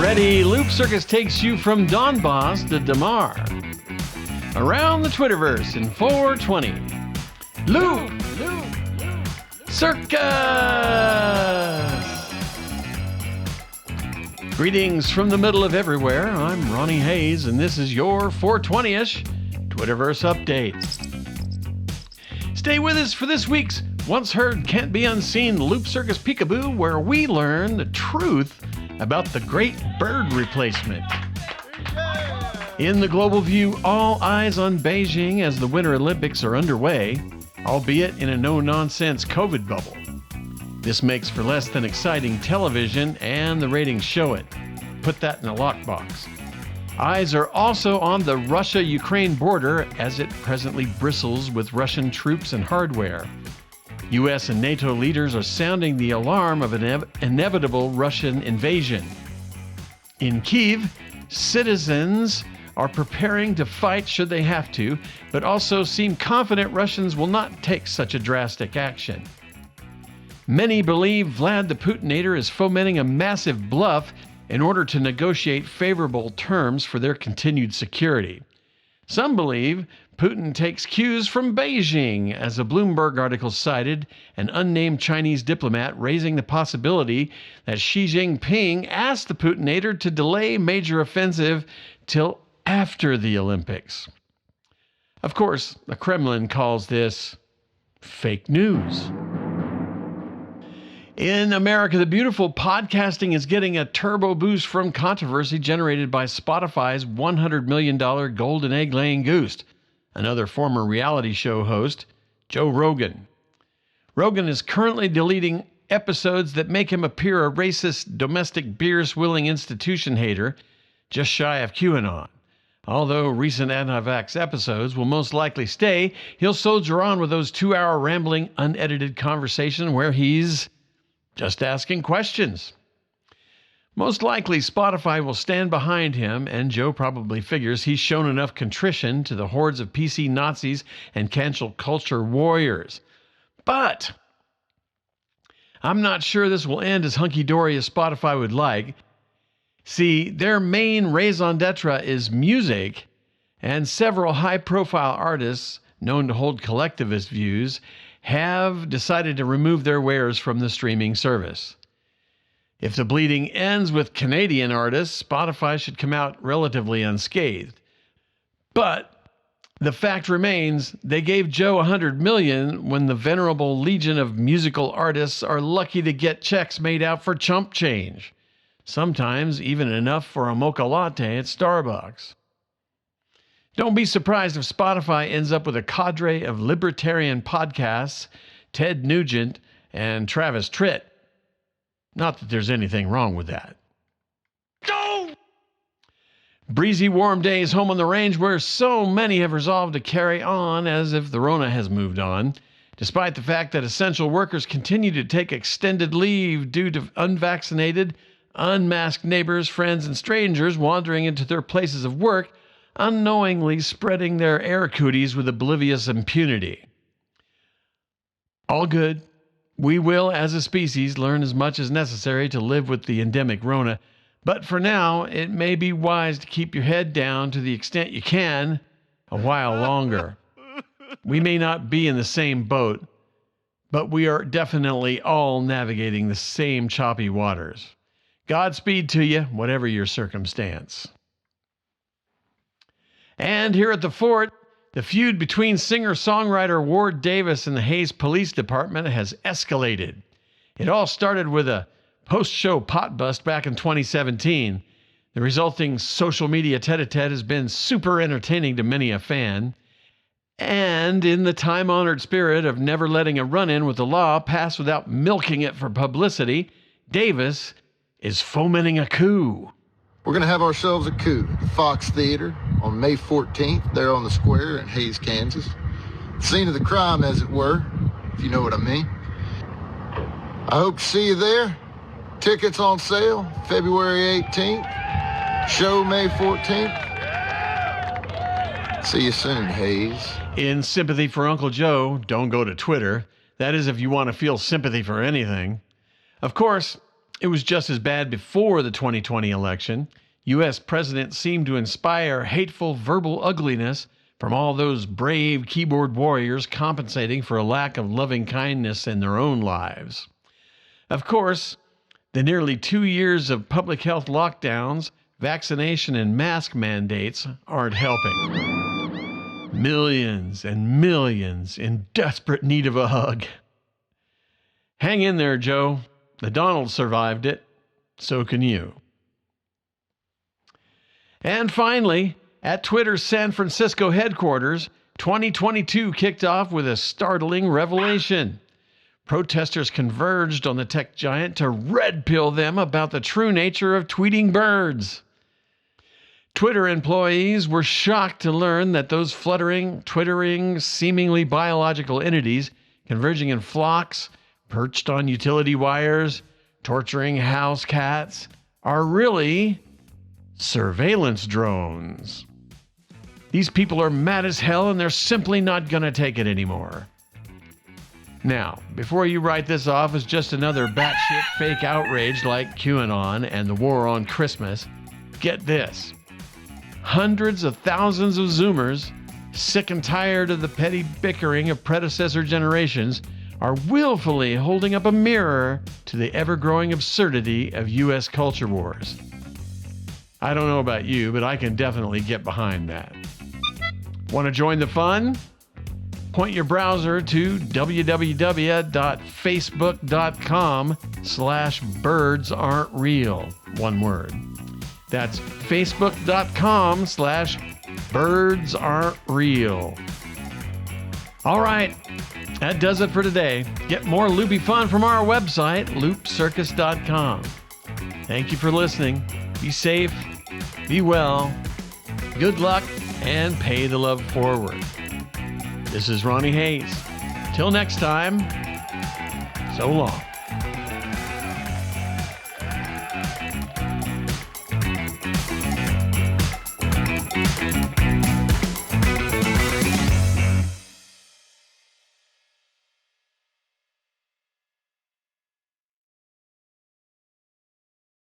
ready? Loopcircus takes you from Donbass to Damar. Around the Twitterverse in 420. Loop Circus! Greetings from the middle of everywhere. I'm Ronnie Hayes, and this is your 420-ish Twitterverse update. Stay with us for this week's Once Heard Can't Be Unseen Loopcircus Peekaboo, where we learn the truth about the great bird replacement. In the global view, all eyes on Beijing as the Winter Olympics are underway, albeit in a no-nonsense COVID bubble. This makes for less than exciting television, and the ratings show it. Put that in a lockbox. Eyes are also on the Russia-Ukraine border as it presently bristles with Russian troops and hardware. U.S. and NATO leaders are sounding the alarm of an inevitable Russian invasion. In Kyiv, citizens are preparing to fight should they have to, but also seem confident Russians will not take such a drastic action. Many believe Vlad the Putinator is fomenting a massive bluff in order to negotiate favorable terms for their continued security. Some believe Putin takes cues from Beijing, as a Bloomberg article cited an unnamed Chinese diplomat raising the possibility that Xi Jinping asked the Putinator to delay major offensive till after the Olympics. Of course, the Kremlin calls this fake news. In America the Beautiful, podcasting is getting a turbo boost from controversy generated by Spotify's $100 million golden egg-laying goose, another former reality show host, Joe Rogan. Rogan is currently deleting episodes that make him appear a racist, domestic beer-swilling institution hater, just shy of QAnon. Although recent anti-vax episodes will most likely stay, he'll soldier on with those 2-hour rambling, unedited conversation where he's just asking questions. Most likely, Spotify will stand behind him, and Joe probably figures he's shown enough contrition to the hordes of PC Nazis and cancel culture warriors. But I'm not sure this will end as hunky-dory as Spotify would like. See, their main raison d'etre is music, and several high-profile artists known to hold collectivist views have decided to remove their wares from the streaming service. If the bleeding ends with Canadian artists, Spotify should come out relatively unscathed. But the fact remains, they gave Joe $100 million when the venerable legion of musical artists are lucky to get checks made out for chump change. Sometimes even enough for a mocha latte at Starbucks. Don't be surprised if Spotify ends up with a cadre of libertarian podcasts, Ted Nugent and Travis Tritt. Not that there's anything wrong with that. Go! Breezy warm days home on the range where so many have resolved to carry on as if the Rona has moved on, despite the fact that essential workers continue to take extended leave due to unvaccinated, unmasked neighbors, friends, and strangers wandering into their places of work, unknowingly spreading their air cooties with oblivious impunity. All good. We will, as a species, learn as much as necessary to live with the endemic Rona, but for now, it may be wise to keep your head down to the extent you can a while longer. We may not be in the same boat, but we are definitely all navigating the same choppy waters. Godspeed to you, whatever your circumstance. And here at the fort, the feud between singer-songwriter Ward Davis and the Hayes Police Department has escalated. It all started with a post-show pot bust back in 2017. The resulting social media tete-a-tete has been super entertaining to many a fan. And in the time-honored spirit of never letting a run-in with the law pass without milking it for publicity, Davis is fomenting a coup. We're going to have ourselves a coup at the Fox Theater on May 14th, there on the square in Hayes, Kansas. Scene of the crime, as it were, if you know what I mean. I hope to see you there. Tickets on sale February 18th. Show May 14th. See you soon, Hayes. In sympathy for Uncle Joe, don't go to Twitter. That is if you want to feel sympathy for anything. Of course, It was just as bad before the 2020 election. U.S. presidents seemed to inspire hateful verbal ugliness from all those brave keyboard warriors compensating for a lack of loving kindness in their own lives. Of course, the nearly 2 years of public health lockdowns, vaccination, and mask mandates aren't helping. Millions and millions in desperate need of a hug. Hang in there, Joe. The Donald survived it. So can you. And finally, at Twitter's San Francisco headquarters, 2022 kicked off with a startling revelation. Protesters converged on the tech giant to red pill them about the true nature of tweeting birds. Twitter employees were shocked to learn that those fluttering, twittering, seemingly biological entities converging in flocks, perched on utility wires, torturing house cats, are really surveillance drones. These people are mad as hell and they're simply not going to take it anymore. Now, before you write this off as just another batshit fake outrage like QAnon and the war on Christmas, get this. Hundreds of thousands of Zoomers, sick and tired of the petty bickering of predecessor generations, are willfully holding up a mirror to the ever-growing absurdity of U.S. culture wars. I don't know about you, but I can definitely get behind that. Want to join the fun? Point your browser to www.facebook.com/birdsaren'treal. One word. That's facebook.com/birdsaren'treal. All right. That does it for today. Get more loopy fun from our website, loopcircus.com. Thank you for listening. Be safe, be well, good luck, and pay the love forward. This is Ronnie Hayes. Till next time, so long.